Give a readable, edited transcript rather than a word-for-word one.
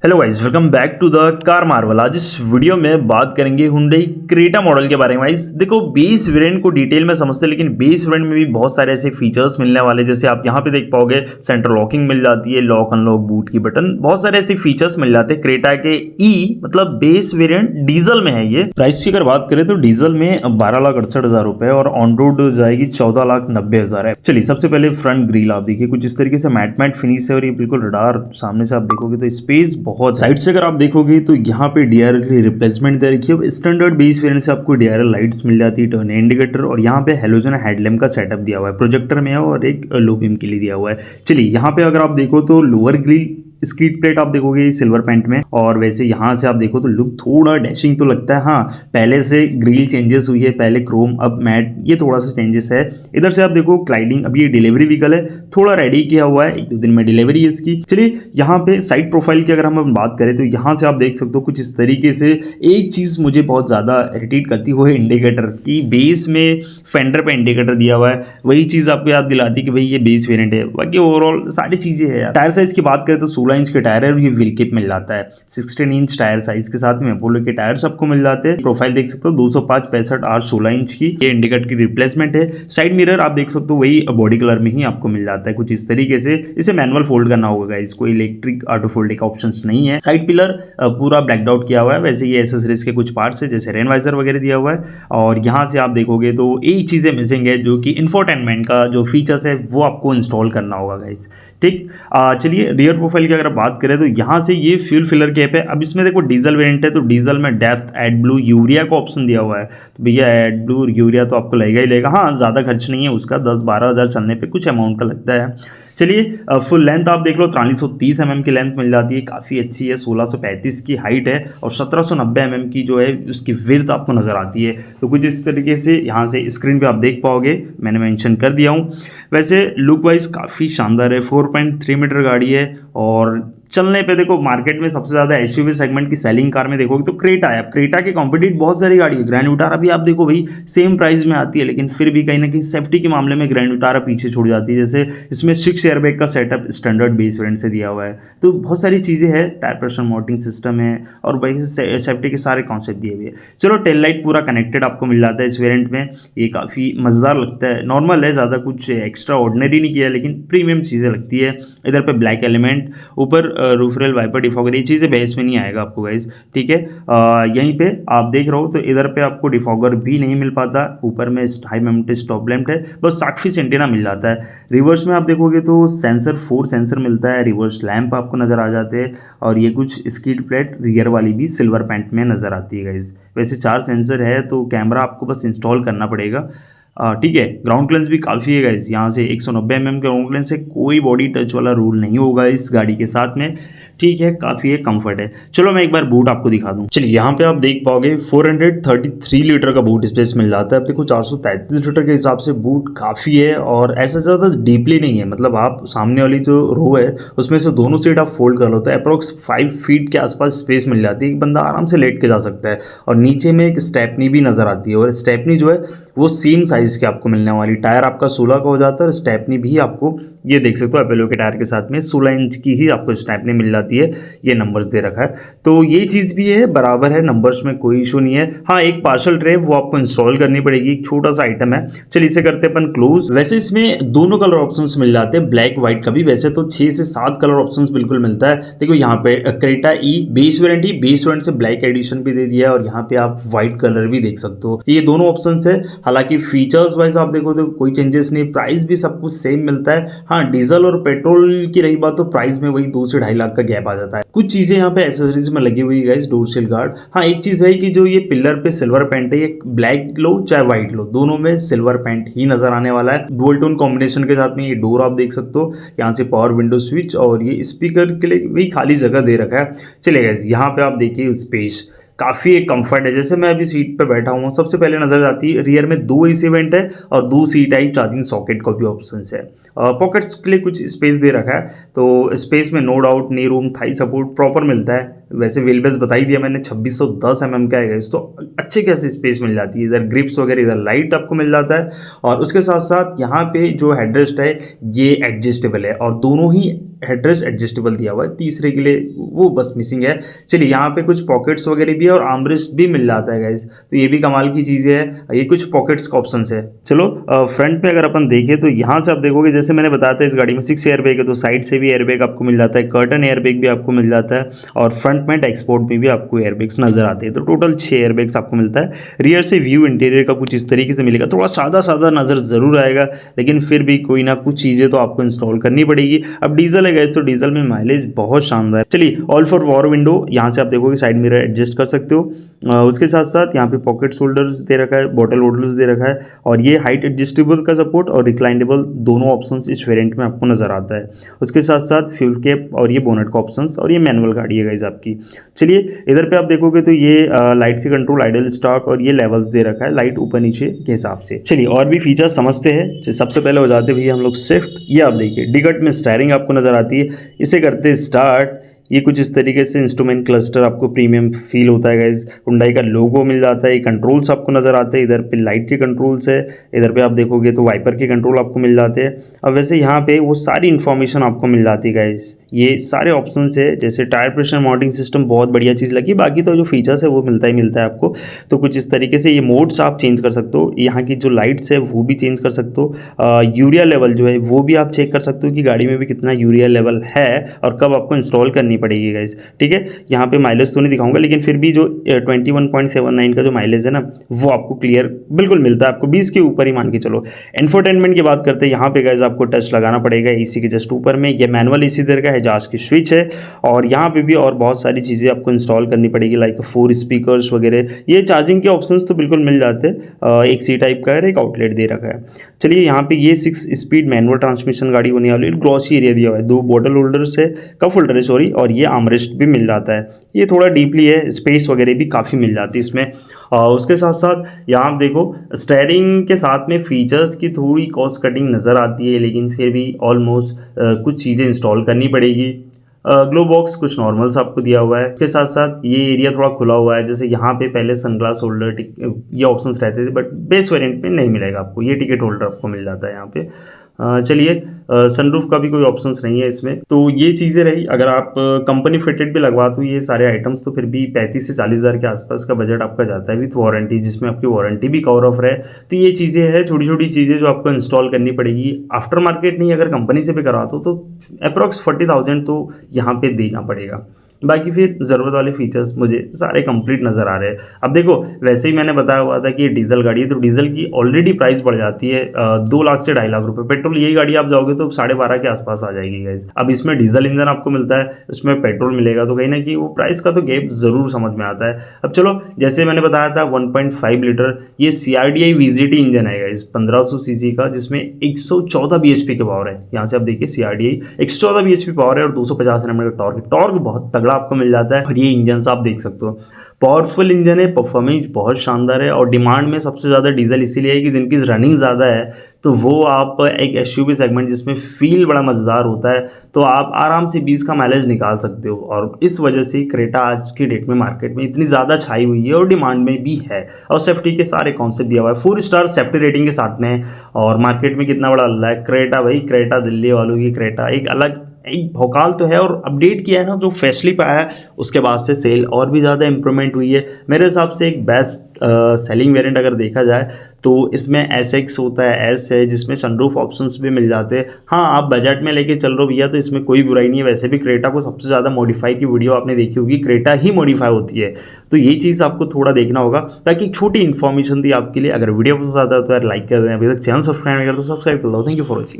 Hello guys, welcome back to the Car Marvel. आज इस video में बात करेंगे हुंडई क्रेटा मॉडल के बारे में। गाइस देखो, बेस वेरिएंट को डिटेल में समझते हैं, लेकिन बेस वेरिएंट में भी बहुत सारे ऐसे फीचर्स मिलने वाले, जैसे आप यहाँ पे देख पाओगे सेंटर लॉकिंग मिल जाती है, लॉक अनलॉक बूट की बटन, बहुत सारे ऐसे फीचर्स मिल जाते हैं क्रेटा के मतलब बेस वेरिएंट डीजल में है। ये प्राइस की अगर बात करें तो डीजल में 12,68,000 रुपए और ऑन रोड जाएगी 14,90,000 है। चलिए, सबसे पहले फ्रंट ग्रिल आप देखिए, कुछ इस तरीके से मैट फिनिश है और ये बिल्कुल रडार सामने से आप देखोगे तो स्पेस बहुत। साइड से अगर आप देखोगे तो यहाँ पे डीआरएल की रिप्लेसमेंट दे रखी है। स्टैंडर्ड बेस वेरिएंट से आपको डीआरएल लाइट्स मिल जाती है, टर्न इंडिकेटर, और यहाँ पे हेलोजन हेडलैम्प का सेटअप दिया हुआ है, प्रोजेक्टर में है और एक लो बीम के लिए दिया हुआ है। चलिए, यहाँ पे अगर आप देखो तो लोअर ग्रिल स्कीड प्लेट आप देखोगे सिल्वर पेंट में, और वैसे यहाँ से आप देखो तो लुक थोड़ा डैशिंग तो लगता है। हाँ, पहले से ग्रिल चेंजेस हुई है, पहले क्रोम अब मैट, ये थोड़ा सा चेंजेस है। इधर से आप देखो क्लाइडिंग, अब ये डिलीवरी व्हीकल है, थोड़ा रेडी किया हुआ है, 1-2 दिन में डिलीवरी है इसकी। चलिए, यहाँ पे साइड प्रोफाइल की अगर हम बात करें तो यहाँ से आप देख सकते हो कुछ इस तरीके से। एक चीज़ मुझे बहुत ज़्यादा इरिटेट करती है, वो है इंडिकेटर की। बेस में फेंडर पे इंडिकेटर दिया हुआ है, वही चीज़ आपको याद दिलाती है कि भाई ये बेस वेरिएंट है। बाकी ओवरऑल सारी चीज़ें हैं। टायर साइज की बात करें तो 16 इंच के टायर है और ये व्हील किट मिल जाता है। 16 इंच टायर साइज के साथ में अपोलो के टायर सबको मिल जाते हैं। प्रोफाइल देख सकते हो 205 65 R 16 इंच की, ये इंडिकेटर की रिप्लेसमेंट है। साइड मिरर आप देख सकते हो वही बॉडी कलर में ही आपको मिल जाता है कुछ इस तरीके से। इसे मैनुअल फोल्ड करना होगा, इसको इलेक्ट्रिक ऑटो फोल्डिंग का ऑप्शन नहीं है। साइड पिलर पूरा ब्लैक आउट किया हुआ है। वैसे ये एसेसरीज के कुछ पार्ट्स है, जैसे रेन वाइजर वगैरह दिया हुआ है। और यहाँ से आप देखोगे तो एक चीज़ें मिसिंग है, जो कि इंफोटेनमेंट का जो फीचर्स है वो आपको इंस्टॉल करना होगा गाइस। ठीक, चलिए रियर प्रोफाइल की अगर बात करें तो यहाँ से ये फ्यूल फिलर कैप है। अब इसमें देखो डीजल वेरिएंट है तो डीजल में डेप्थ एड ब्लू यूरिया का ऑप्शन दिया हुआ है, तो भैया एड ब्लू यूरिया तो आपको लगेगा ही लगेगा। हाँ, ज़्यादा खर्च नहीं है उसका, 10-12 हज़ार चलने पे कुछ अमाउंट का लगता है। चलिए, फुल लेंथ आप देख लो, 4330 mm की लेंथ मिल जाती है, काफ़ी अच्छी है। 1635 की हाइट है और 1790 mm की जो है उसकी विड्थ आपको नज़र आती है। तो कुछ इस तरीके से यहाँ से स्क्रीन पे आप देख पाओगे, मैंने मेंशन कर दिया हूँ। वैसे लुक वाइज काफ़ी शानदार है। 4.3 मीटर गाड़ी है और चलने पे देखो मार्केट में सबसे ज़्यादा एसयूवी सेगमेंट की सेलिंग कार में देखोगे तो क्रेटा है। क्रेटा के कॉम्पिटिट बहुत सारी गाड़ी है। ग्रैंड विटारा भी आप देखो भाई सेम प्राइस में आती है, लेकिन फिर भी कहीं ना कहीं सेफ्टी के मामले में ग्रैंड विटारा पीछे छूट जाती है। जैसे इसमें 6 एयरबैग का सेटअप स्टैंडर्ड बेस वेरिएंट से दिया हुआ है, तो बहुत सारी चीज़ें हैं। टायर प्रेशर मॉनिटरिंग सिस्टम है और भाई सेफ्टी के सारे कॉन्सेप्ट दिए हुए हैं। चलो, टेल लाइट पूरा कनेक्टेड आपको मिल जाता है इस वेरिएंट में, ये काफ़ी मज़ेदार लगता है। नॉर्मल है, ज़्यादा कुछ एक्स्ट्रा ऑर्डिनरी नहीं किया, लेकिन प्रीमियम चीज़ें लगती है। इधर पे ब्लैक एलिमेंट, ऊपर रूफ रेल वाइपर डिफॉगर, ये चीज़ें बेस में नहीं आएगा आपको गाइस, ठीक है। यहीं पे आप देख रहे हो तो इधर पे आपको डिफॉगर भी नहीं मिल पाता। ऊपर में हाई माउंटेड स्टॉप लैंप है, बस 60 फीट एंटीना मिल जाता है। रिवर्स में आप देखोगे तो सेंसर 4 सेंसर मिलता है, रिवर्स लैंप आपको नज़र आ जाते हैं, और ये कुछ स्किड प्लेट रियर वाली भी सिल्वर पेंट में नज़र आती है गाइस। वैसे 4 सेंसर है तो कैमरा आपको बस इंस्टॉल करना पड़ेगा, ठीक है। ग्राउंड क्लियरेंस भी काफ़ी है गाइस, यहाँ से 190 mm ग्राउंड क्लियरेंस है। कोई बॉडी टच वाला रूल नहीं होगा इस गाड़ी के साथ में, ठीक है। काफ़ी है, कंफर्ट है। चलो मैं एक बार बूट आपको दिखा दूं। चलिए, यहाँ पे आप देख पाओगे 433 लीटर का बूट स्पेस मिल जाता है। अब देखो 433 लीटर के हिसाब से बूट काफ़ी है, और ऐसा ज़्यादा डीपली नहीं है। मतलब आप सामने वाली जो रो है उसमें से दोनों सीट आप फोल्ड कर लो तो अप्रोक्स 5 फीट के आसपास स्पेस मिल जाती है, एक बंदा आराम से लेट के जा सकता है। और नीचे में एक स्टेपनी भी नज़र आती है, और स्टेपनी जो है वो सेम साइज़ की आपको मिलने वाली। टायर आपका 16 का हो जाता है और स्टेपनी भी आपको, ये देख सकते हो अपोलो के टायर के साथ में 16 इंच की ही आपको स्टेपनी मिल जाती है। ये नंबर्स दे रखा है, तो ये चीज़ भी है, बराबर है नंबर्स में, कोई इशू नहीं है। हाँ, एक पार्सल ट्रे वो आपको इंस्टॉल करनी पड़ेगी, एक छोटा सा आइटम है। चलिए, इसे करते हैं अपन क्लोज। वैसे इसमें दोनों कलर ऑप्शंस मिल जाते हैं, ब्लैक व्हाइट का भी। वैसे तो 6 से 7 कलर ऑप्शंस बिल्कुल मिलता है। देखो यहाँ पे क्रेटा ई बेस वेरिएंट ही, बेस वेरिएंट से ब्लैक एडिशन भी दे दिया है, और यहाँ पे आप व्हाइट कलर भी देख सकते हो। ये दोनों ऑप्शंस है। हालांकि फीचर्स वाइज आप देखो तो कोई चेंजेस नहीं, प्राइस भी सब कुछ सेम मिलता है। हाँ, डीजल और पेट्रोल की रही बात तो प्राइस में वही 2 से 2.5 लाख का गैप आ जाता है। कुछ चीजें यहाँ पे एसेसरीज में लगी हुई है गाइस, डोर शील्ड गार्ड। हाँ, एक चीज है कि जो ये पिलर पे सिल्वर पेंट है, ये ब्लैक लो चाहे व्हाइट लो, दोनों में सिल्वर पेंट ही नजर आने वाला है। डुअल टोन कॉम्बिनेशन के साथ में ये डोर आप देख सकते हो, यहाँ से पावर विंडो स्विच, और ये स्पीकर के लिए भी खाली जगह दे रखा है। चलिए गाइस, यहाँ पे आप देखिए स्पेस काफ़ी एक कंफर्ट है। जैसे मैं अभी सीट पे बैठा हूँ, सबसे पहले नजर आती है रियर में 2 एसी वेंट है और 2 सी टाइप चार्जिंग सॉकेट का भी ऑप्शन है। पॉकेट्स के लिए कुछ स्पेस दे रखा है, तो स्पेस में no doubt knee room thigh support proper मिलता है। वैसे व्हील बेस बता ही दिया मैंने, 2610 mm का है गाइस, तो अच्छे खासी स्पेस मिल जाती है। इधर ग्रिप्स वगैरह, इधर लाइट आपको मिल जाता है, और उसके साथ साथ यहाँ पे जो हेडरेस्ट है ये एडजस्टेबल है, और दोनों ही हेडरेस्ट एडजस्टेबल दिया हुआ है, तीसरे के लिए वो बस मिसिंग है। चलिए यहाँ पे कुछ पॉकेट्स वगैरह भी है और आर्मरेस्ट भी मिल जाता है गाइज, तो ये भी कमाल की चीज़ है। ये कुछ पॉकेट्स का ऑप्शन है। चलो फ्रंट में अगर अपन देखें तो यहाँ से आप देखोगे, जैसे मैंने बताया था इस गाड़ी में 6 एयरबैग है, तो साइड से भी एयरबैग आपको मिल जाता है, कर्टन एयरबैग भी आपको मिल जाता है और फ्रंट में डैशबोर्ड में भी आपको एयरबैग्स नजर आते हैं। तो टोटल 6 एयरबैग्स आपको मिलता है। रियर से व्यू इंटीरियर का कुछ इस तरीके से मिलेगा, थोड़ा सादा सादा नज़र ज़रूर आएगा, लेकिन फिर भी कोई ना कुछ चीज़ें तो आपको इंस्टॉल करनी पड़ेगी। अब डीजल है गाइस, तो डीजल में माइलेज बहुत शानदार। चलिए ऑल फॉर वॉर विंडो, यहाँ से आप देखोगे साइड मिरर एडजस्ट कर सकते हो। उसके साथ साथ यहाँ पे पॉकेट होल्डर्स दे रखा है, बॉटल होल्डर्स दे रखा है और ये हाइट एडजस्टेबल का सपोर्ट और रिक्लाइनेबल दोनों ऑप्शंस इस वेरिएंट में आपको नजर आता है। उसके साथ साथ फ्यूल कैप और ये बोनट का ऑप्शंस, और ये मैनुअल गाड़ी है गाइस आपकी। चलिए इधर पे आप देखोगे तो ये लाइट के कंट्रोल, आइडल स्टॉप और ये लेवल्स दे रखा है लाइट ऊपर नीचे के हिसाब से। चलिए और भी फीचर्स समझते हैं। सबसे पहले हो जाते भैया हम लोग स्विफ्ट। ये आप देखिए डिगट में स्टीयरिंग आपको नजर आती है, इसे करते स्टार्ट, ये कुछ इस तरीके से इंस्ट्रूमेंट क्लस्टर आपको प्रीमियम फील होता है गाइज। हुंडई का लोगो मिल जाता है, ये कंट्रोल्स आपको नजर आते हैं, इधर पे लाइट के कंट्रोल्स है, इधर पे आप देखोगे तो वाइपर के कंट्रोल आपको मिल जाते हैं। अब वैसे यहाँ पे वो सारी इन्फॉर्मेशन आपको मिल जाती है गाइज, ये सारे ऑप्शन है। जैसे टायर प्रेशर मॉनिटरिंग सिस्टम बहुत बढ़िया चीज़ लगी, बाकी तो जो फीचर्स है वो मिलता ही मिलता है आपको। तो कुछ इस तरीके से ये मोड्स आप चेंज कर सकते हो, यहाँ की जो लाइट्स है वो भी चेंज कर सकते हो। यूरिया लेवल जो है वो भी आप चेक कर सकते हो कि गाड़ी में भी कितना यूरिया लेवल है और कब आपको इंस्टॉल करनी पड़ेगी गाइज। ठीक है, यहाँ पे माइलेज तो नहीं दिखाऊंगा, लेकिन फिर भी जो 21.79 का जो माइलेज है ना वो आपको क्लियर बिल्कुल मिलता है, आपको 20 के ऊपर ही मान के चलो। इंफोटेनमेंट की बात करते हैं, यहाँ पे गाइज आपको टच लगाना पड़ेगा एसी के जस्ट ऊपर में, ये मैनुअल एसी दे रखा है, एजाज की स्विच है और यहाँ पे भी और बहुत सारी चीज़ें आपको इंस्टॉल करनी पड़ेगी, लाइक 4 स्पीकर्स वगैरह। ये चार्जिंग के ऑप्शंस तो बिल्कुल मिल जाते हैं, एक सी टाइप का है, एक आउटलेट दे रखा है। चलिए यहाँ पे ये 6 स्पीड मैनुअल ट्रांसमिशन गाड़ी होने वाली है, ग्लॉसी एरिया दिया हुआ है, 2 बॉटल होल्डर्स है, कप होल्डर है सॉरी, और ये आर्मरेस्ट भी मिल जाता है। ये थोड़ा डीपली है, स्पेस वगैरह भी काफ़ी मिल जाती है इसमें। उसके साथ साथ यहाँ आप देखो स्टीयरिंग के साथ में फीचर्स की थोड़ी कॉस्ट कटिंग नज़र आती है, लेकिन फिर भी ऑलमोस्ट कुछ चीज़ें इंस्टॉल करनी पड़ेगी। ग्लो बॉक्स कुछ नॉर्मल्स आपको दिया हुआ है, इसके साथ साथ ये एरिया थोड़ा खुला हुआ है, जैसे यहाँ पे पहले सनग्लास होल्डर ये ऑप्शंस रहते थे, बट बेस वेरिएंट में नहीं मिलेगा आपको, ये टिकट होल्डर आपको मिल जाता है यहाँ पे। चलिए सनरूफ का भी कोई ऑप्शंस नहीं है इसमें, तो ये चीज़ें रही। अगर आप कंपनी फिटेड भी लगवा दो ये सारे आइटम्स, तो फिर भी 35 से 40 हज़ार के आसपास का बजट आपका जाता है विथ वारंटी, जिसमें आपकी वारंटी भी कवर ऑफ रहे। तो ये चीज़ें हैं, छोटी छोटी चीज़ें जो आपको इंस्टॉल करनी पड़ेगी। आफ्टर मार्केट नहीं, अगर कंपनी से भी करवाते हो तो अप्रॉक्स 40,000 तो यहाँ पे देना पड़ेगा। बाकी फिर ज़रूरत वाले फीचर्स मुझे सारे कंप्लीट नज़र आ रहे हैं। अब देखो वैसे ही मैंने बताया हुआ था कि ये डीजल गाड़ी है, तो डीजल की ऑलरेडी प्राइस बढ़ जाती है 2 लाख से 2.5 लाख रुपए। पेट्रोल यही गाड़ी आप जाओगे तो 12.5 के आसपास आ जाएगी गाइस। अब इसमें डीजल इंजन आपको मिलता है, इसमें पेट्रोल मिलेगा, तो कहीं ना कहीं वो प्राइस का तो गैप ज़रूर समझ में आता है। अब चलो जैसे मैंने बताया था 1.5 लीटर ये CRDI VZT इंजन है गाइस, 1500 सीसी का, जिसमें 114 bhp के पावर है। यहाँ से आप देखिए CRDI 114 bhp पावर है और 250 Nm का टॉर्क बहुत तगड़ा आपको मिल जाता है। और ये इंजन आप देख सकते हो पावरफुल इंजन है, परफॉर्मेंस बहुत शानदार है और डिमांड में सबसे ज़्यादा डीजल इसीलिए है कि जिनकी रनिंग ज़्यादा है, तो वो आप एक SUV सेगमेंट जिसमें फील बड़ा मज़ेदार होता है, तो आप आराम से 20 का माइलेज निकाल सकते हो। और इस वजह से क्रेटा आज की डेट में मार्केट में इतनी ज़्यादा छाई हुई है और डिमांड में भी है, और सेफ्टी के सारे कॉन्सेप्ट दिया हुआ है, 4 स्टार सेफ्टी रेटिंग के साथ में। और मार्केट में कितना बड़ा अल्लाह है क्रेटा, भाई क्रेटा दिल्ली वालों की क्रेटा एक अलग एक भौकाल तो है। और अपडेट किया है ना, जो फैसिलिटी आया है उसके बाद से सेल और भी ज़्यादा इंप्रूवमेंट हुई है। मेरे हिसाब से एक बेस्ट सेलिंग वेरिएंट अगर देखा जाए तो इसमें SX होता है, S है, जिसमें सनरूफ ऑप्शंस भी मिल जाते हैं। हाँ आप बजट में लेके चल रहे हो भैया तो इसमें कोई बुराई नहीं है। वैसे भी क्रेटा को सबसे ज़्यादा मॉडिफाई की वीडियो आपने देखी होगी, क्रेटा ही मॉडिफाई होती है, तो यही चीज़ आपको थोड़ा देखना होगा। ताकि एक छोटी इन्फॉर्मेशन थी आपके लिए। अगर वीडियो पसंद आता है तो यार लाइक कर दें, अभी तक चैनल सब्सक्राइब नहीं कर तो सब्सक्राइब कर लो। Thank you for watching.